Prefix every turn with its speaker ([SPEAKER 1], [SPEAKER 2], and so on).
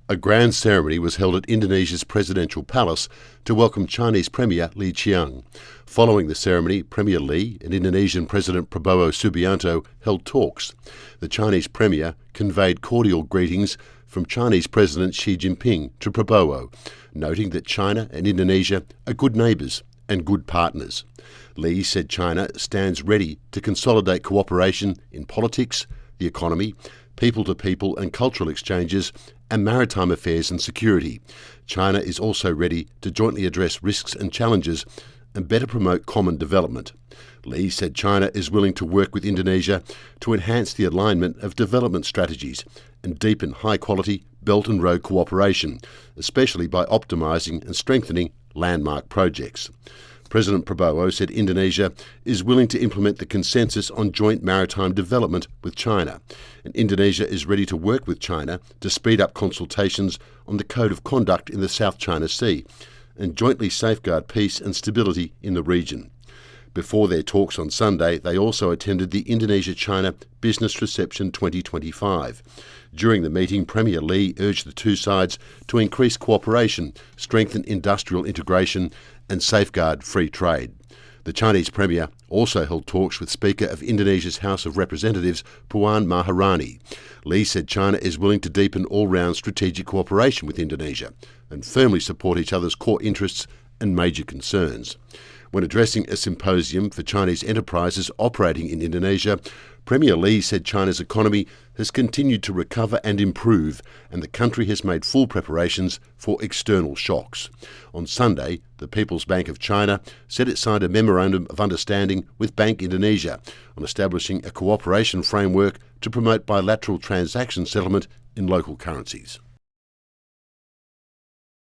[SPEAKER 1] A grand ceremony was held at Indonesia's presidential palace to welcome Chinese Premier Li Qiang. Following the ceremony, Premier Li and Indonesian President Prabowo Subianto held talks. The Chinese Premier conveyed cordial greetings from Chinese President Xi Jinping to Prabowo, noting that China and Indonesia are good neighbours and good partners. Li said China stands ready to consolidate cooperation in politics, the economy, people-to-people and cultural exchanges, and maritime affairs and security. China is also ready to jointly address risks and challenges and better promote common development. Li said China is willing to work with Indonesia to enhance the alignment of development strategies and deepen high-quality Belt and Road cooperation, especially by optimising and strengthening landmark projects. President Prabowo said Indonesia is willing to implement the consensus on joint maritime development with China, and Indonesia is ready to work with China to speed up consultations on the Code of Conduct in the South China Sea and jointly safeguard peace and stability in the region. Before their talks on Sunday, they also attended the Indonesia-China Business Reception 2025. During the meeting, Premier Li urged the two sides to increase cooperation, strengthen industrial integration and safeguard free trade. The Chinese Premier also held talks with Speaker of Indonesia's House of Representatives, Puan Maharani. Li said China is willing to deepen all-round strategic cooperation with Indonesia and firmly support each other's core interests and major concerns. When addressing a symposium for Chinese enterprises operating in Indonesia, Premier Li said China's economy has continued to recover and improve, and the country has made full preparations for external shocks. On Sunday, the People's Bank of China said it signed a memorandum of understanding with Bank Indonesia on establishing a cooperation framework to promote bilateral transaction settlement in local currencies.